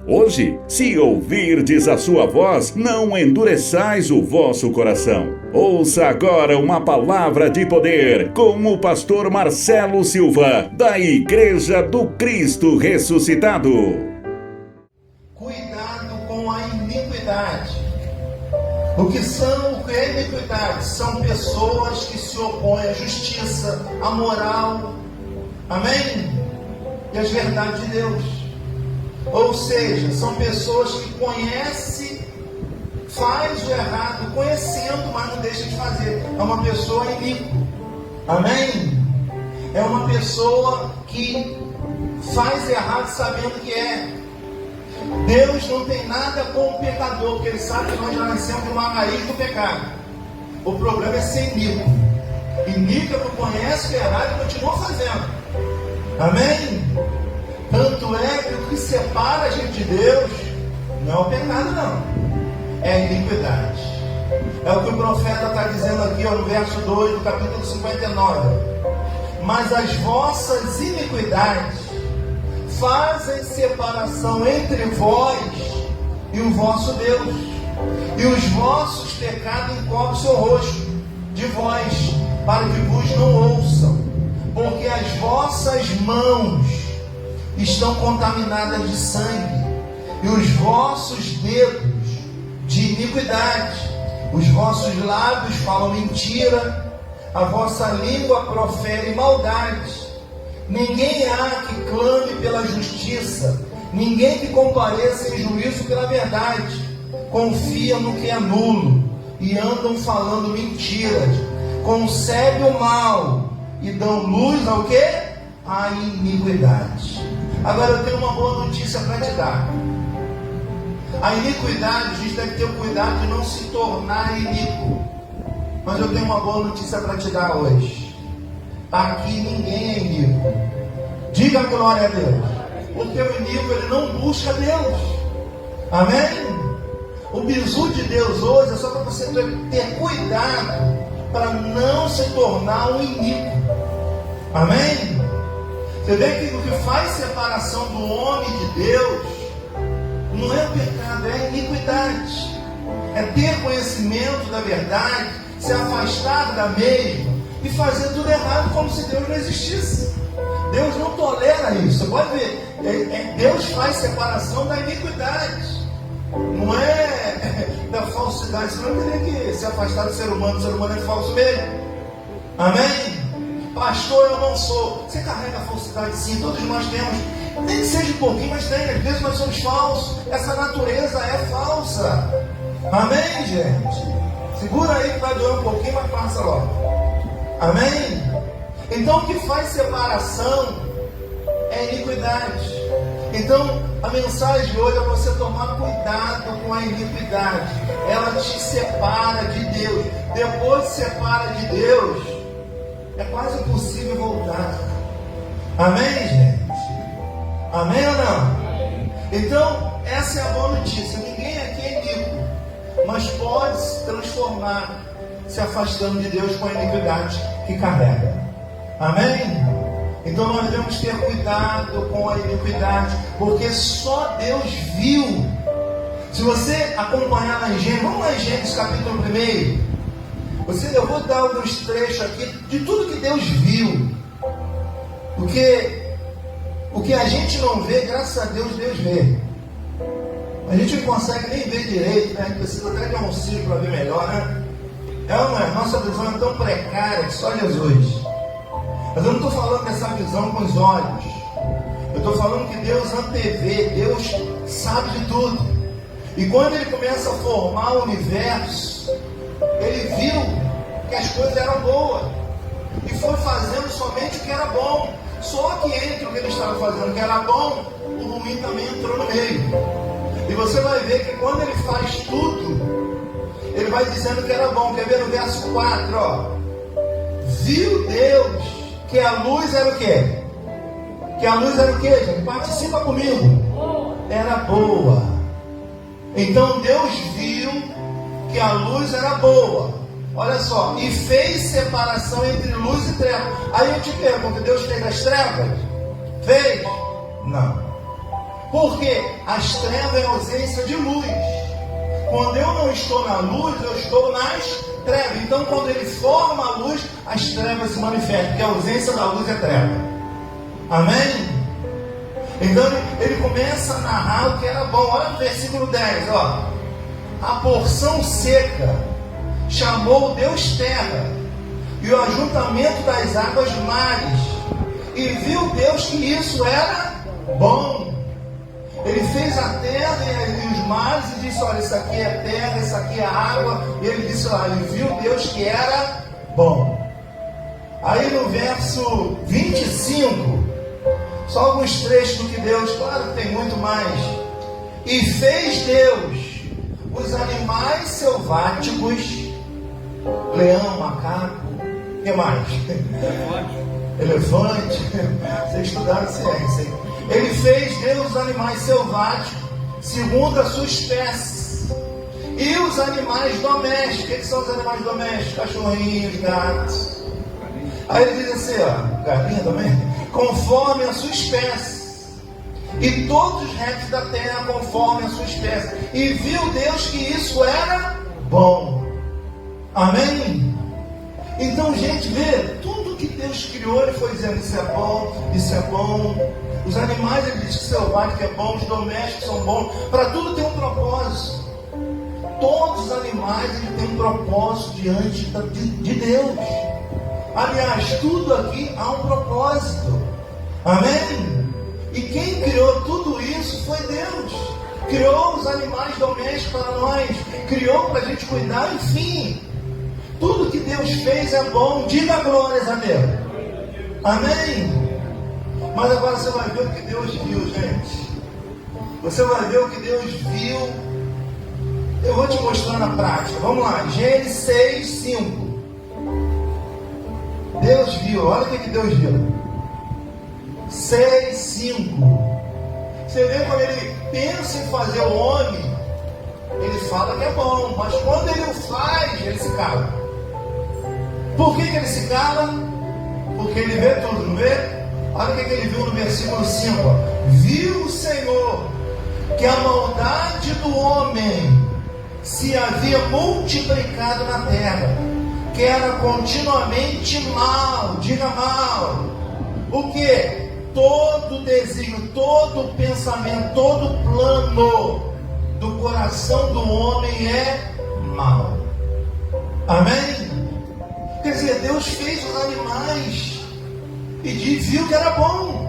Hoje, se ouvirdes a sua voz, não endureçais o vosso coração. Ouça agora uma palavra de poder com o pastor Marcelo Silva, da Igreja do Cristo Ressuscitado. Cuidado com a iniquidade. O que é iniquidade? São pessoas que se opõem à justiça, à moral, amém? E às verdades de Deus. Ou seja, são pessoas que conhecem, faz o errado, conhecendo, mas não deixa de fazer. É uma pessoa iníqua, amém? É uma pessoa que faz errado sabendo que é. Deus não tem nada com o pecador, porque Ele sabe que nós já nascemos de uma raiz do pecado. O problema é ser iníquo. Iníquo é que conhece o que é errado e continua fazendo. Amém? Tanto é que o que separa a gente de Deus não é o pecado, não. É a iniquidade. É o que o profeta está dizendo aqui, no verso 2 do capítulo 59. Mas as vossas iniquidades fazem separação entre vós e o vosso Deus, e os vossos pecados encobrem o seu rosto de vós, para que vos não ouçam, porque as vossas mãos estão contaminadas de sangue, e os vossos dedos de iniquidade, os vossos lábios falam mentira, a vossa língua profere maldade. Ninguém há que clame pela justiça, ninguém que compareça em juízo pela verdade. Confiam no que é nulo e andam falando mentiras, concebem o mal e dão luz ao quê? À iniquidade. Agora eu tenho uma boa notícia para te dar. A iniquidade, a gente deve ter o cuidado de não se tornar iníquo. Mas eu tenho uma boa notícia para te dar hoje. Aqui ninguém é iníquo. Diga glória a Deus. Porque o iníquo, ele não busca Deus. Amém? O bizu de Deus hoje é só para você ter cuidado para não se tornar um iníquo. Amém? Você vê que o que faz separação do homem de Deus não é o pecado, é a iniquidade. É ter conhecimento da verdade, se afastar da mesma e fazer tudo errado como se Deus não existisse. Deus não tolera isso. Você pode ver, Deus faz separação da iniquidade, não é da falsidade. Senão eu teria que se afastar do ser humano. O ser humano é falso mesmo. Amém? Pastor, eu não sou. Você carrega a falsidade, sim, todos nós temos. Nem que seja um pouquinho, mas tem. Às vezes nós somos falsos. Essa natureza é falsa. Amém, gente? Segura aí que vai doer um pouquinho, mas passa logo. Amém? Então o que faz separação é iniquidade. Então a mensagem de hoje é você tomar cuidado com a iniquidade. Ela te separa de Deus. Depois que separa de Deus, é quase impossível voltar. Amém, gente? Amém ou não? Então essa é a boa notícia. Ninguém aqui é iníquo, mas pode se transformar se afastando de Deus com a iniquidade que carrega. Amém? Então nós devemos ter cuidado com a iniquidade, porque só Deus viu. Se você acompanhar na Gênesis, vamos lá em Gênesis capítulo 1. Eu vou dar alguns trechos aqui de tudo que Deus viu. Porque o que a gente não vê, graças a Deus, Deus vê. A gente não consegue nem ver direito, né? A gente precisa até de um auxílio para ver melhor, né? Nossa visão é tão precária que só Jesus. Mas eu não estou falando dessa visão com os olhos. Eu estou falando que Deus antevê, Deus sabe de tudo. E quando Ele começa a formar o universo, Ele viu que as coisas eram boas e foi fazendo somente o que era bom. Só que entre o que Ele estava fazendo que era bom, o ruim também entrou no meio. E você vai ver que quando Ele faz tudo, Ele vai dizendo que era bom. Quer ver no verso 4, ó? Viu Deus que a luz era o quê? Que a luz era o quê, gente? Participa comigo. Era boa. Então Deus viu que a luz era boa. Olha só. E fez separação entre luz e trevas. Aí eu te pergunto, Deus fez as trevas? Fez? Não. Porque as trevas é a ausência de luz. Quando eu não estou na luz, eu estou nas trevas. Então, quando ele forma a luz, as trevas se manifestam, porque a ausência da luz é treva. Amém? Então, ele começa a narrar o que era bom. Olha no versículo 10, ó. A porção seca chamou Deus terra, e o ajuntamento das águas mares, e viu Deus que isso era bom. Ele fez a terra e os mares e disse: olha, isso aqui é terra, isso aqui é água. E ele disse lá, e viu Deus que era bom. Aí no verso 25, só alguns trechos do que Deus, claro que tem muito mais. E fez Deus os animais selváticos, leão, macaco, o que mais? Elefante. Vocês estudaram ciência, hein? Ele fez Deus os animais selváticos, segundo a sua espécie, e os animais domésticos. O que são os animais domésticos? Cachorrinhos, gatos. Aí ele diz assim, ó, galinha também, conforme a sua espécie, e todos os répteis da terra conforme a sua espécie. E viu Deus que isso era bom. Amém? Então, gente, vê, tudo que Deus criou, ele foi dizendo: isso é bom, isso é bom. Os animais, ele diz que selvagem que é bom, os domésticos são bons. Para tudo tem um propósito. Todos os animais, ele tem um propósito diante de Deus. Aliás, tudo aqui há um propósito. Amém? E quem criou tudo isso foi Deus. Criou os animais domésticos para nós, criou para a gente cuidar, enfim. Tudo que Deus fez é bom. Diga glórias a Deus. Amém? Mas agora você vai ver o que Deus viu, gente. Você vai ver o que Deus viu. Eu vou te mostrar na prática. Vamos lá, Gênesis 6, 5. Deus viu, olha o que Deus viu. 6, 5. Você vê quando ele pensa em fazer o homem, ele fala que é bom, mas quando ele o faz, ele se cala. Por que ele se cala? Porque ele vê tudo, não vê? Olha o que ele viu no versículo 5. Viu o Senhor que a maldade do homem se havia multiplicado na terra, que era continuamente mal. Diga mal. O que? Todo desígnio, todo pensamento, todo plano do coração do homem é mal. Amém? Quer dizer, Deus fez os animais e viu que era bom.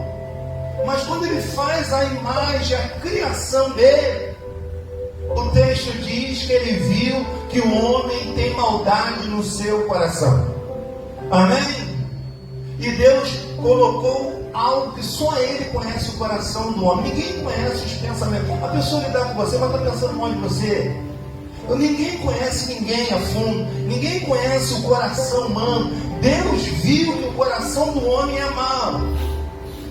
Mas quando ele faz a imagem, a criação dele, o texto diz que ele viu que o homem tem maldade no seu coração. Amém? E Deus colocou algo que só ele conhece o coração do homem. Ninguém conhece os pensamentos. A pessoa lidar com você, mas está pensando mal de você. Ninguém conhece ninguém a fundo. Ninguém conhece o coração humano. Deus viu que o coração do homem é mau.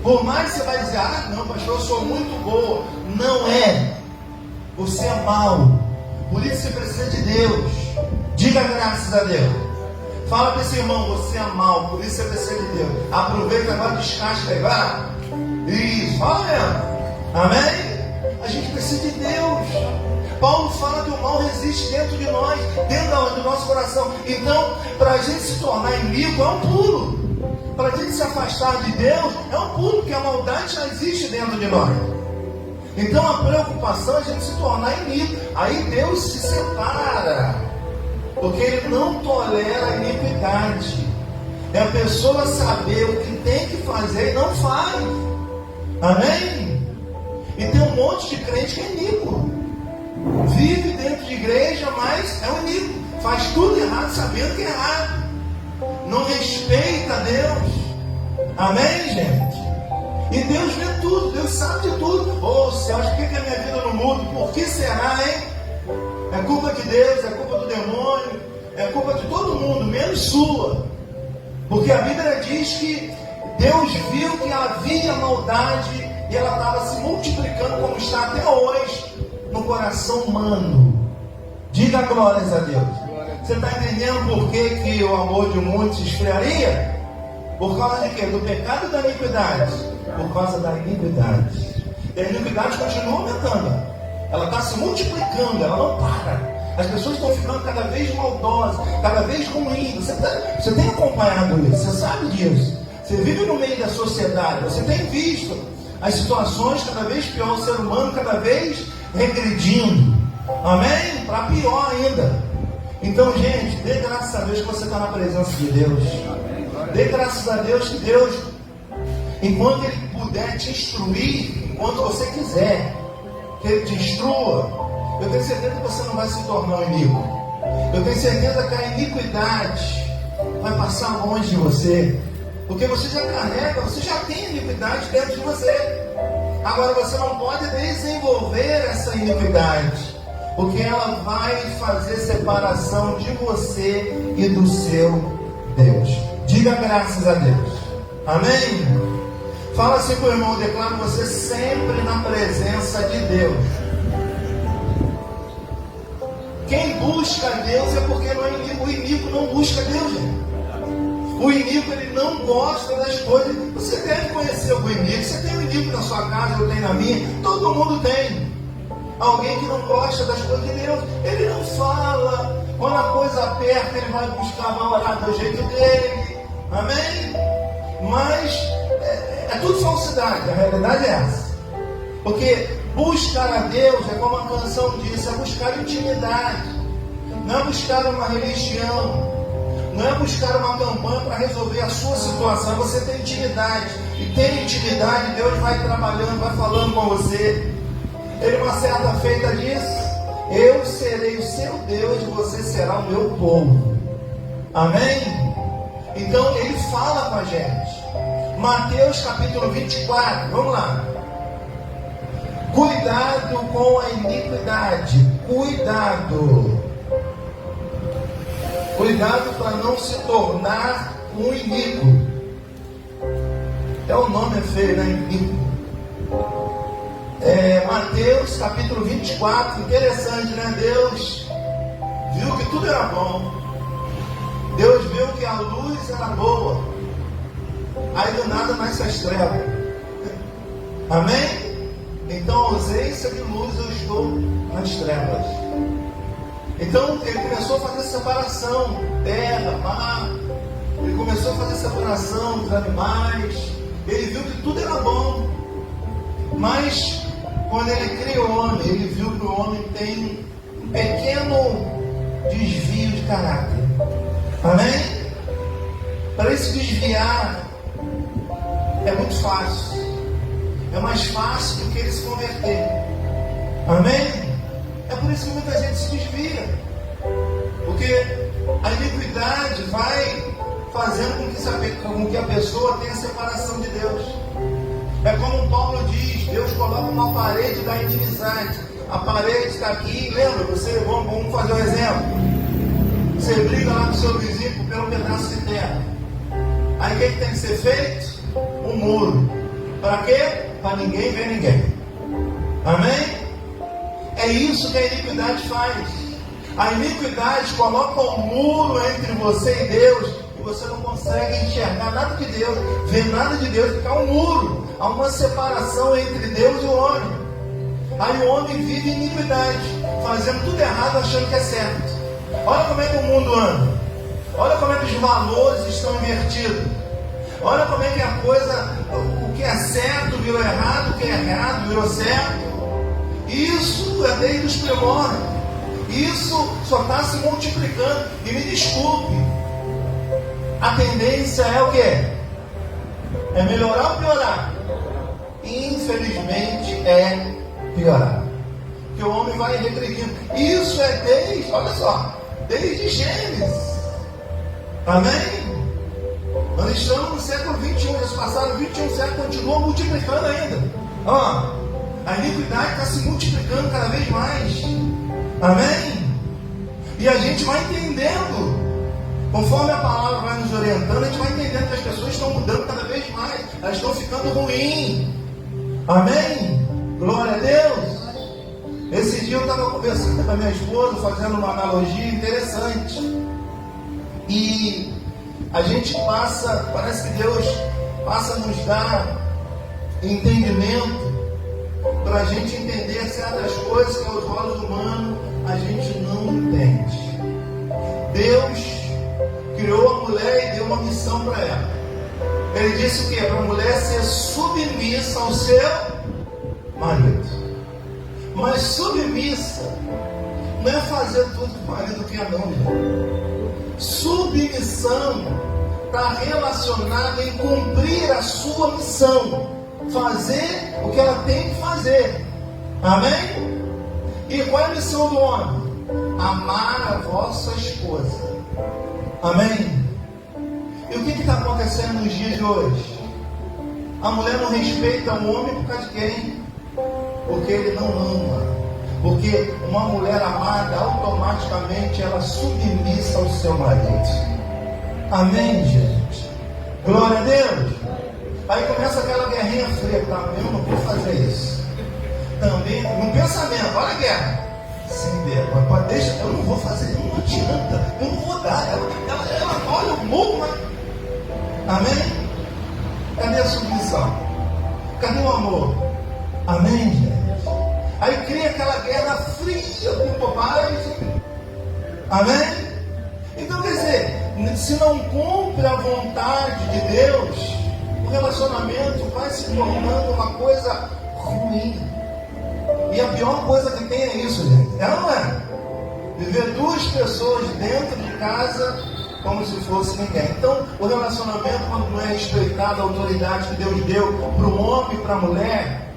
Por mais que você vai dizer: ah, não, pastor, eu sou muito boa. Não é. Você é mau. Por isso você precisa de Deus. Diga graças a Deus. Fala para esse irmão: você é mau, por isso você precisa de Deus. Aproveita agora, descasca aí, vai. Isso, fala mesmo. Amém? A gente precisa de Deus. Paulo fala que o mal resiste dentro de nós, dentro do nosso coração. Então, para a gente se tornar inimigo é um pulo. Para a gente se afastar de Deus é um pulo, porque a maldade já existe dentro de nós. Então a preocupação é a gente se tornar inimigo. Aí Deus se separa, porque Ele não tolera a iniquidade. É a pessoa saber o que tem que fazer e não faz. Amém? E tem um monte de crente que é iníquo. Vive dentro de igreja, mas é um iníquo. Faz tudo errado, sabendo que é errado. Não respeita Deus. Amém, gente? E Deus vê tudo, Deus sabe de tudo. Oh céus, por que a minha vida não muda? Por que será, hein? É culpa de Deus, é culpa do demônio, é culpa de todo mundo, menos sua. Porque a Bíblia diz que Deus viu que havia maldade e ela estava se multiplicando, como está até hoje, no coração humano. Diga glórias a Deus. Você está entendendo por que o amor de muitos se esfriaria? Por causa de quê? Do pecado e da iniquidade. Por causa da iniquidade. E a iniquidade continua aumentando. Ela está se multiplicando, ela não para. As pessoas estão ficando cada vez maldosas, cada vez ruins. Você tem acompanhado isso, você sabe disso. Você vive no meio da sociedade, você tem visto as situações cada vez pior, o ser humano cada vez regredindo. Amém? Para pior ainda. Então, gente, dê graças a Deus que você está na presença de Deus. Dê graças a Deus que Deus, enquanto Ele puder te instruir, enquanto você quiser, que Ele te instrua, eu tenho certeza que você não vai se tornar um iníquo. Eu tenho certeza que a iniquidade vai passar longe de você. Porque você já carrega, você já tem iniquidade dentro de você. Agora você não pode desenvolver essa iniquidade, porque ela vai fazer separação de você e do seu Deus. Diga graças a Deus. Amém? Fala assim com o irmão, declaro você sempre na presença de Deus. Quem busca Deus é porque não é iníquo. O iníquo não busca Deus, gente. O iníquo, ele não gosta das coisas. Você deve conhecer o iníquo. Você tem um iníquo na sua casa, eu tenho na minha. Todo mundo tem. Alguém que não gosta das coisas de Deus. Ele não fala. Quando a coisa aperta, ele vai buscar, vai orar do jeito dele. Amém? Mas é tudo falsidade. A realidade é essa. Porque buscar a Deus é como a canção diz, é buscar intimidade. Não é buscar uma religião. Não é buscar uma campanha para resolver a sua situação. Você tem intimidade. E tem intimidade, Deus vai trabalhando, vai falando com você. Ele, uma certa feita, diz: eu serei o seu Deus e você será o meu povo. Amém? Então ele fala com a gente. Mateus capítulo 24. Vamos lá. Cuidado com a iniquidade. Cuidado. Cuidado para não se tornar um iníquo. É o nome é feio, né? Iníquo. Mateus capítulo 24. Interessante, né? Deus viu que tudo era bom. Deus viu que a luz era boa. Aí do nada nasce as trevas. Amém? Então, a ausência de luz, eu estou nas trevas. Então, ele começou a fazer separação, terra, mar. Ele começou a fazer separação dos animais. Ele viu que tudo era bom. Mas, quando ele criou o homem, ele viu que o homem tem um pequeno desvio de caráter. Amém? Para ele se desviar, é muito fácil. É mais fácil do que ele se converter. Amém? É por isso que muita gente se desvia. Porque a iniquidade vai fazendo com que a pessoa tenha separação de Deus. É como o Paulo diz: Deus coloca uma parede da inimizade. A parede está aqui, lembra? Vamos fazer um exemplo. Você briga lá com o seu vizinho pelo pedaço de terra. Aí o que tem que ser feito? Um muro. Para quê? Para ninguém ver ninguém. Amém? É isso que a iniquidade faz. A iniquidade coloca um muro entre você e Deus, e você não consegue enxergar nada de Deus, ver nada de Deus, fica um muro. Há uma separação entre Deus e o homem. Aí o homem vive em iniquidade, fazendo tudo errado, achando que é certo. Olha como é que o mundo anda. Olha como é que os valores estão invertidos. Olha como é que a coisa, o que é certo virou errado, o que é errado virou certo. Isso é desde os primórdios. Isso só está se multiplicando. E me desculpe, a tendência é o quê? É melhorar ou piorar? Infelizmente é piorar. Porque o homem vai regredindo. Isso é desde, olha só, desde Gênesis. Amém? Nós estamos no século 21, eles passaram 21 séculos, continua multiplicando ainda. A iniquidade está se multiplicando cada vez mais. Amém? E a gente vai entendendo, conforme a palavra vai nos orientando, a gente vai entendendo que as pessoas estão mudando cada vez mais, elas estão ficando ruins. Amém? Glória a Deus. Esse dia eu estava conversando com a minha esposa, fazendo uma analogia interessante. E a gente parece que Deus passa a nos dar entendimento para a gente entender certas coisas que aos olhos humanos a gente não entende. Deus criou a mulher e deu uma missão para ela. Ele disse o quê? Para a mulher ser submissa ao seu marido. Mas submissa não é fazer tudo que o marido quer, não, gente. Submissão está relacionada em cumprir a sua missão, fazer o que ela tem que fazer. Amém? E qual é a missão do homem? Amar a vossa esposa. Amém? E o que está acontecendo nos dias de hoje? A mulher não respeita o homem por causa de quem? Porque ele não ama. Porque uma mulher amada, automaticamente ela submissa ao seu marido. Amém, gente? Glória a Deus. Aí começa aquela guerrinha fria. Tá? Eu não vou fazer isso. Também, no pensamento, olha a guerra. Sim, Deus, deixa, eu não vou fazer, não adianta. Eu não vou dar. Ela olha o morro, mas... Amém? Cadê a submissão? Cadê o amor? Amém, gente? Aí cria aquela guerra fria com bobagem. Amém? Então, quer dizer, se não cumpre a vontade de Deus, o relacionamento vai se tornando uma coisa ruim. E a pior coisa que tem é isso, gente. É ou não é? Viver duas pessoas dentro de casa como se fosse ninguém. Então, o relacionamento, quando não é respeitado a autoridade que Deus deu para o homem e para a mulher,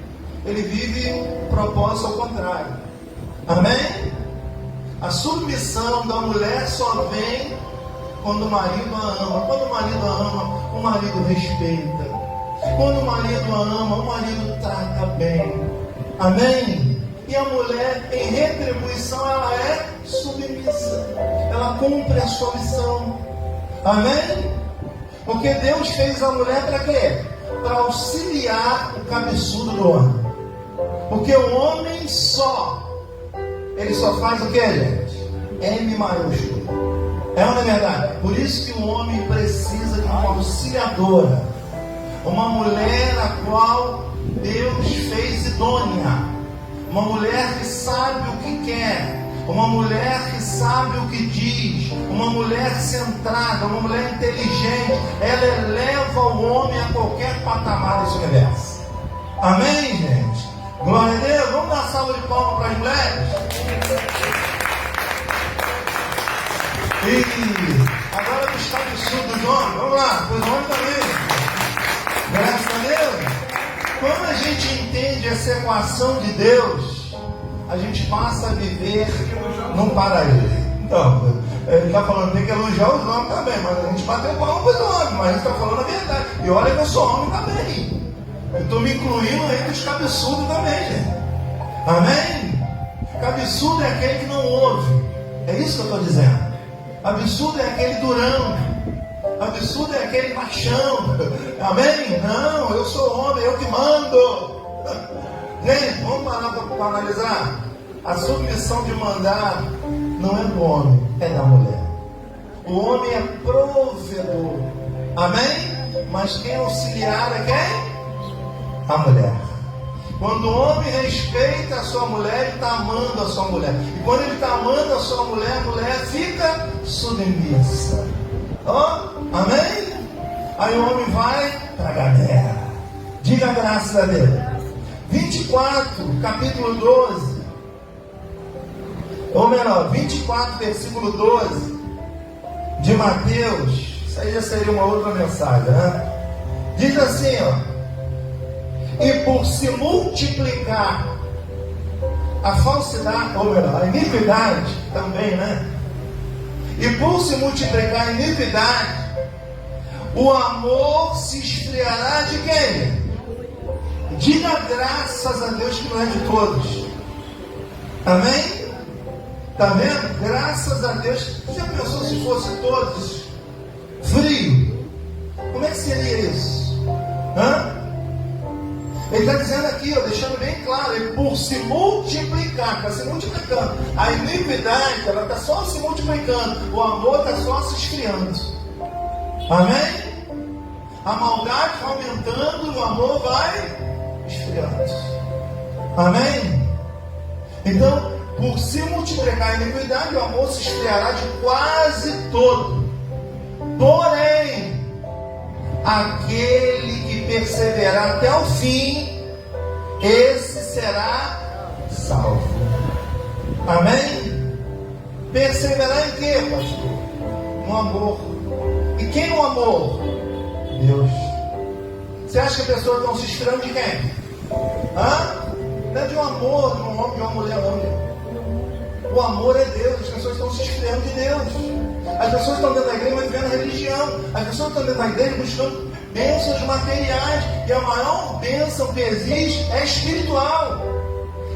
ele vive o propósito ao contrário. Amém? A submissão da mulher só vem quando o marido a ama. Quando o marido a ama, o marido respeita. Quando o marido a ama, o marido trata bem. Amém? E a mulher, em retribuição, ela é submissa. Ela cumpre a sua missão. Amém? Porque Deus fez a mulher para quê? Para auxiliar o cabeçudo do homem. Porque o homem ele só faz o que, gente? M maiúsculo. É ou não é verdade? Por isso que o homem precisa de uma auxiliadora. Uma mulher a qual Deus fez idônea. Uma mulher que sabe o que quer. Uma mulher que sabe o que diz. Uma mulher centrada. Uma mulher inteligente. Ela eleva o homem a qualquer patamar desse universo. Amém, gente? Glória a Deus. Vamos dar uma salva de palmas para as mulheres? E agora do estado do sul dos homens. Vamos lá, os homens também. Graças a Deus. Quando a gente entende essa equação de Deus, a gente passa a viver num paraíso. Então, ele está falando, tem que elogiar os homens também, mas a gente bateu palma para os homens, mas a gente está falando a verdade. E olha que eu sou homem também. Eu estou me incluindo aí dos cabeçudos também, gente. Amém? Cabeçudo é aquele que não ouve. É isso que eu estou dizendo. Absurdo é aquele durão. Absurdo é aquele machão. Amém? Não, eu sou homem, eu que mando. Gente, vamos parar para analisar. A submissão de mandar não é do homem, é da mulher. O homem é provedor. Amém? Mas quem auxiliar é quem? A mulher. Quando o homem respeita a sua mulher, ele está amando a sua mulher. E quando ele está amando a sua mulher, a mulher fica submissa. Oh, amém? Aí o homem vai para a guerra. Diga graças a Deus. 24, capítulo 12. Ou melhor, 24, versículo 12 de Mateus. Isso aí já seria uma outra mensagem, né? Diz assim, ó. E por se multiplicar a falsidade, ou melhor, a iniquidade também, né? E por se multiplicar a iniquidade, o amor se esfriará de quem? Diga graças a Deus que não é de todos. Amém? Está vendo? Graças a Deus. Você já pensou se fosse todos frio? Como é que seria isso? Hã? Ele está dizendo aqui, ó, deixando bem claro, ele por se multiplicar, está se multiplicando. A iniquidade, ela está só se multiplicando. O amor está só se esfriando. Amém? A maldade vai aumentando e o amor vai esfriando. Amém? Então, por se multiplicar a iniquidade, o amor se esfriará de quase todo. Porém, aquele que perseverar até o fim, esse será salvo. Amém? Perseverar em quê, pastor? No amor. E quem no amor? Deus. Você acha que as pessoas estão se esfriando de quem? Não é de um amor, de um homem, de uma mulher, não. O amor é Deus. As pessoas estão se esfriando de Deus. As pessoas estão dentro da igreja, mas vivendo a religião. As pessoas estão dentro da igreja buscando bênçãos materiais. E a maior bênção que existe é espiritual.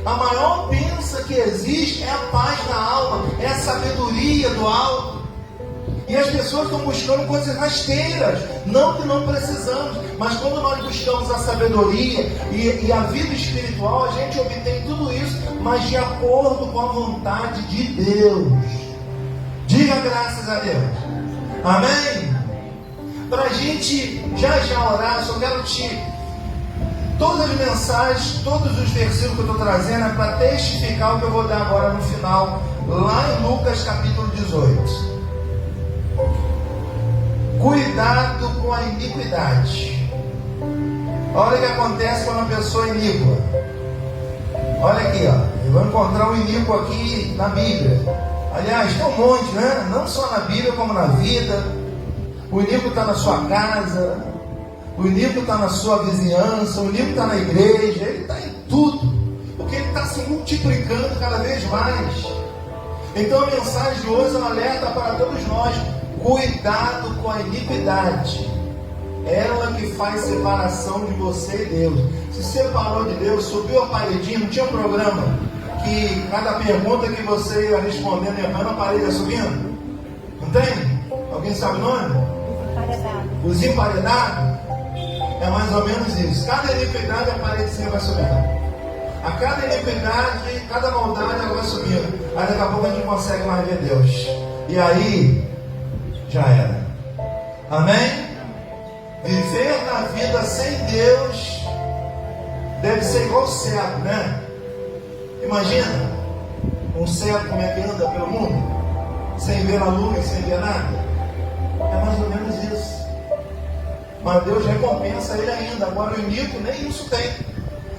A maior bênção que existe é a paz na alma, é a sabedoria do alto. E as pessoas estão buscando coisas rasteiras, não que não precisamos, mas quando nós buscamos a sabedoria e a vida espiritual, a gente obtém tudo isso, mas de acordo com a vontade de Deus. Diga graças a Deus. Amém? Para a gente já orar, só quero todas as mensagens, todos os versículos que eu estou trazendo é para testificar o que eu vou dar agora no final, lá em Lucas capítulo 18. Cuidado com a iniquidade. Olha o que acontece quando uma pessoa é iníqua. Olha aqui, ó. Eu vou encontrar um iníquo aqui na Bíblia. Aliás, tem um monte, né? Não só na Bíblia, como na vida. O iníquo está na sua casa. O iníquo está na sua vizinhança. O iníquo está na igreja. Ele está em tudo. Porque ele está se multiplicando cada vez mais. Então a mensagem de hoje é um alerta para todos nós. Cuidado com a iniquidade. Ela que faz separação de você e Deus. Se separou de Deus, subiu a paredinha, não tinha um programa que cada pergunta que você ia respondendo errando, a parede ia subindo? Não tem? Alguém sabe o nome? Os emparedados. É mais ou menos isso. Cada iniquidade a paredezinha vai subindo. A cada iniquidade, cada maldade ela vai subindo. Aí daqui a pouco a gente consegue mais ver Deus. E aí já era. Amém? Viver na vida sem Deus deve ser igual cego, né? Imagina um cego como é que anda pelo mundo, sem ver a luz, sem ver nada. É mais ou menos isso. Mas Deus recompensa ele ainda. Agora o iníquo nem isso tem.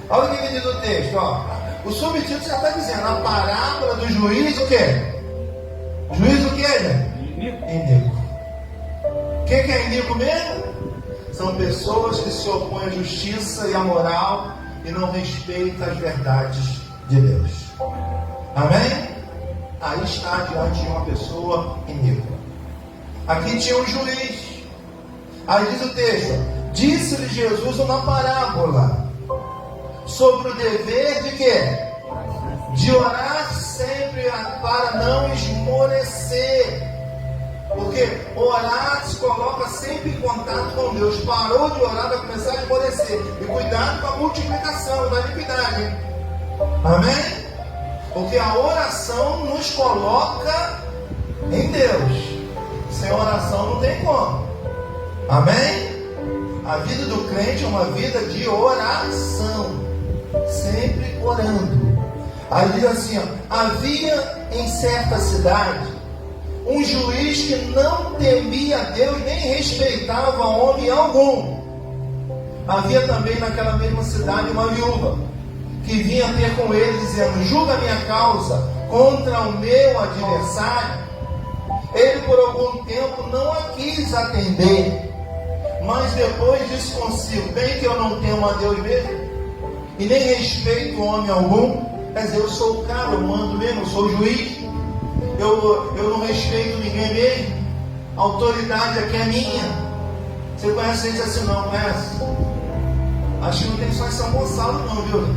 Olha o que diz o texto, ó. O subtítulo já está dizendo: a parábola do juiz o quê? Juiz o quê, gente? Iníquo. O que é iníquo mesmo? São pessoas que se opõem à justiça e à moral e não respeitam as verdades de Deus. Amém? Aí está diante de uma pessoa iníqua. Aqui tinha um juiz. Aí diz o texto: disse-lhe Jesus uma parábola sobre o dever de quê? De orar sempre para não esmorecer. Porque orar se coloca sempre em contato com Deus. Parou de orar, vai começar a esmorecer. E cuidado com a multiplicação da iniquidade. Amém? Porque a oração nos coloca em Deus. Sem oração não tem como. Amém? A vida do crente é uma vida de oração. Sempre orando. Aí diz assim, ó: havia em certa cidade um juiz que não temia Deus nem respeitava homem algum. Havia também naquela mesma cidade uma viúva que vinha ter com ele dizendo: julga minha causa contra o meu adversário. Ele por algum tempo não a quis atender, mas depois disse consigo: bem que eu não temo a Deus mesmo e nem respeito homem algum. Quer dizer, eu sou o cara, eu mando mesmo, eu sou o juiz. Eu não respeito ninguém mesmo. A autoridade aqui é minha. Você conhece gente assim? Não conhece? Acho que não tem só em São Gonçalo não, viu?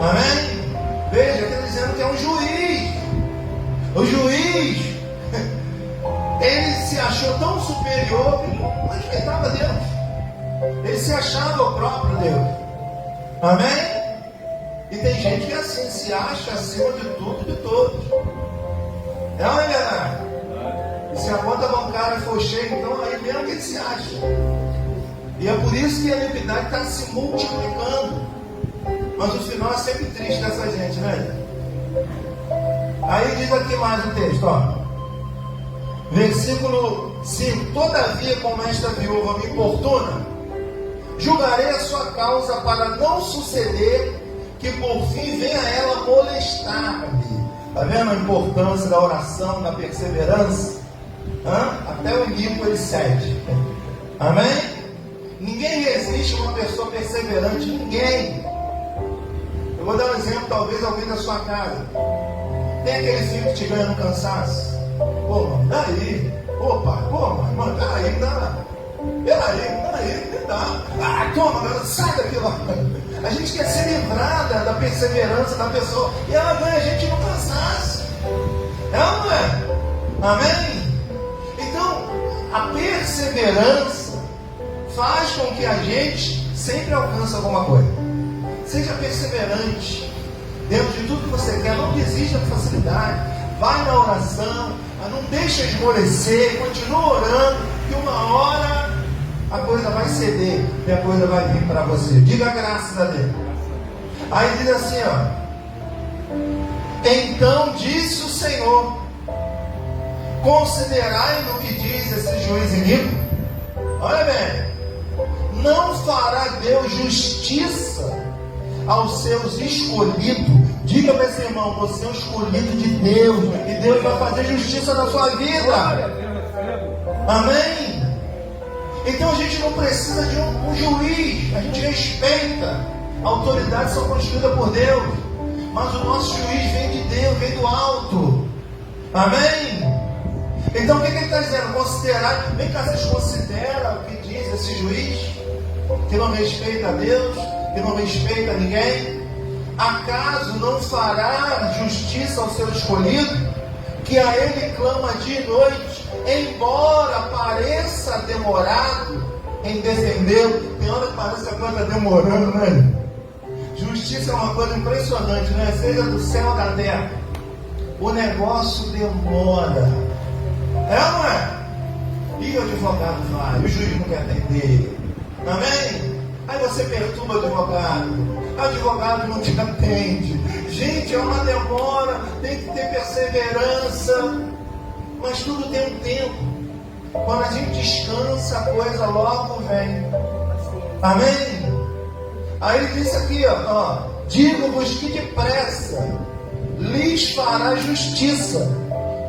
Amém? Veja, está dizendo que é um juiz. O juiz, ele se achou tão superior que não respeitava Deus. Ele se achava o próprio Deus. Amém? E tem gente que é assim, se acha acima de tudo e de todos. É ou não é verdade? E se a conta bancária for cheia, então aí mesmo que ele se acha. E é por isso que a iniquidade está se multiplicando. Mas o final é sempre triste dessa gente, né? Aí diz aqui mais o texto, ó. Versículo 5: todavia, como esta viúva me importuna, julgarei a sua causa, para não suceder que por fim venha ela molestar-me. Está vendo a importância da oração, da perseverança? Até o iníquo ele cede. Amém? Ninguém resiste a uma pessoa perseverante. Ninguém. Eu vou dar um exemplo, talvez alguém da sua casa. Tem aquele filho que te ganha no cansaço. Pô, mano, daí. Pô, pai, pô, mano, daí, dá. Peraí, não dá. Ah, toma, galera, sai daqui lá. A gente quer se livrar da perseverança da pessoa. E ela ganha a gente no cansaço. É ou não é? Amém? Então, a perseverança faz com que a gente sempre alcance alguma coisa. Seja perseverante dentro de tudo que você quer. Não desista com facilidade. Vai na oração. Não deixa esmorecer. Continua orando. Que uma hora a coisa vai ceder. E a coisa vai vir para você. Diga graças a Deus. Aí diz assim, ó. Então disse o Senhor: considerai no que diz esse juiz iníquo. Olha bem. Não fará Deus justiça aos seus escolhidos. Diga para esse irmão: você é um escolhido de Deus, e Deus vai fazer justiça na sua vida. Amém? Então a gente não precisa de um juiz. A gente respeita. A autoridade são constituídas por Deus, mas o nosso juiz vem de Deus, vem do alto. Amém? Então o que ele está dizendo? Considerar. Vem cá, vocês consideram o que diz esse juiz, que não respeita a Deus, que não respeita ninguém? Acaso não fará justiça ao seu escolhido, que a ele clama dia e noite, embora pareça demorado em defendê-lo? Tem hora que parece que a coisa está demorando, né? Justiça é uma coisa impressionante, né? Seja do céu ou da terra, o negócio demora. É ou não é? E o advogado vai, o juiz não quer atender. Amém? Aí você perturba o advogado não te atende. Gente, é uma demora, tem que ter perseverança, mas tudo tem um tempo. Quando a gente descansa, a coisa logo vem. Amém? Aí ele disse aqui, ó, digo-vos que depressa lhes fará justiça.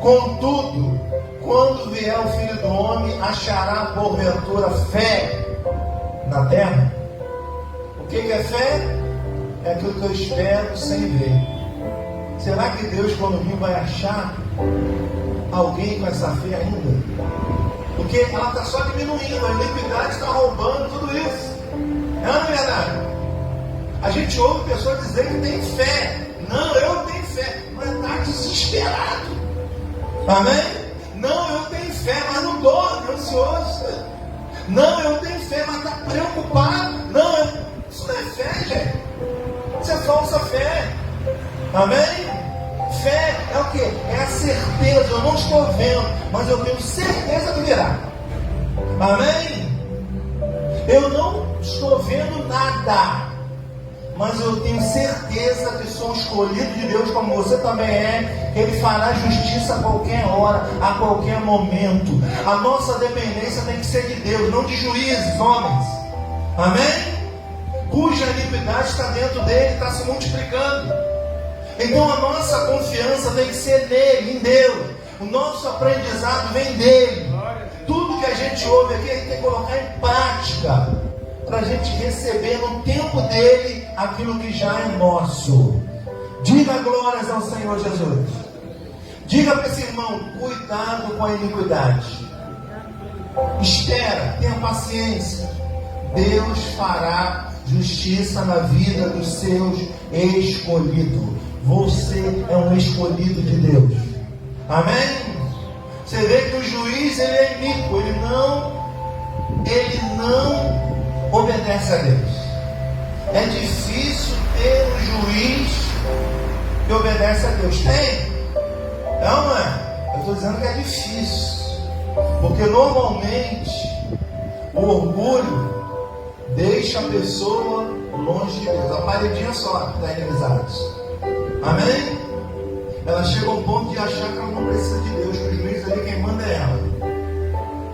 Contudo, quando vier o Filho do Homem, achará porventura fé na terra? O que é fé? É aquilo que eu espero sem ver. Será que Deus, quando vir, vai achar alguém com essa fé ainda? Porque ela está só diminuindo, a iniquidade está roubando tudo isso. Não é verdade? A gente ouve pessoas dizer que tem fé. Não, eu tenho fé, mas está desesperado. Amém? Não, eu tenho fé, mas não dorme, ansioso. Não, eu tenho fé, mas está preocupado. Não, isso não é fé, gente. Isso é falsa fé. Amém? Fé é o que? É a certeza. Eu não estou vendo, mas eu tenho certeza que virá. Amém? Eu não estou vendo nada, mas eu tenho certeza que sou escolhido de Deus, como você também é. Ele fará justiça a qualquer hora, a qualquer momento. A nossa dependência tem que ser de Deus, não de juízes, homens. Amém? Cuja iniquidade está dentro dele, está se multiplicando. Então a nossa confiança tem que ser nele, em Deus. O nosso aprendizado vem dele. Tudo que a gente ouve aqui, a gente tem que colocar em prática, para a gente receber no tempo dele aquilo que já é nosso. Diga glórias ao Senhor Jesus. Diga para esse irmão: cuidado com a iniquidade. Espera, tenha paciência. Deus fará justiça na vida dos seus escolhidos. Você é um escolhido de Deus. Amém? Você vê que o juiz, ele é iníquo, ele não obedece a Deus. É difícil ter um juiz que obedece a Deus. Tem? Não é? Eu estou dizendo que é difícil, porque normalmente o orgulho deixa a pessoa longe de Deus. A paredinha só da inimizade. Amém? Ela chega ao ponto de achar que ela não precisa de Deus, que o juiz ali quem manda é ela.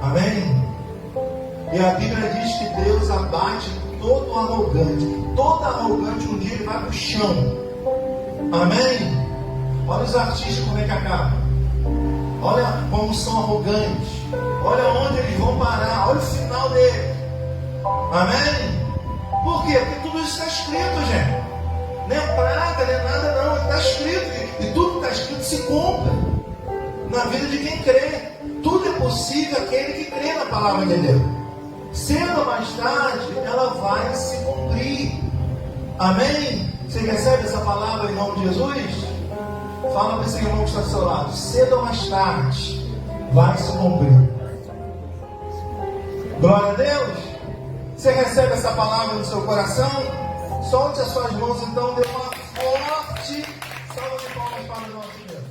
Amém? E a Bíblia diz que Deus abate todo arrogante. Todo arrogante um dia ele vai para o chão. Amém? Olha os artistas como é que acabam. Olha como são arrogantes. Olha onde eles vão parar. Olha o final deles. Amém? Por quê? Porque tudo isso está escrito, gente. Não é praga, não é nada não. Está escrito. E tudo que está escrito se cumpre na vida de quem crê. Tudo é possível aquele que crê na palavra de Deus. Cedo ou mais tarde, ela vai se cumprir. Amém? Você recebe essa palavra em nome de Jesus? Fala para esse irmão que está do seu lado. Cedo ou mais tarde, vai se cumprir. Glória a Deus. Você recebe essa palavra no seu coração? Solte as suas mãos então, dê uma forte salva de palmas para o nosso Deus.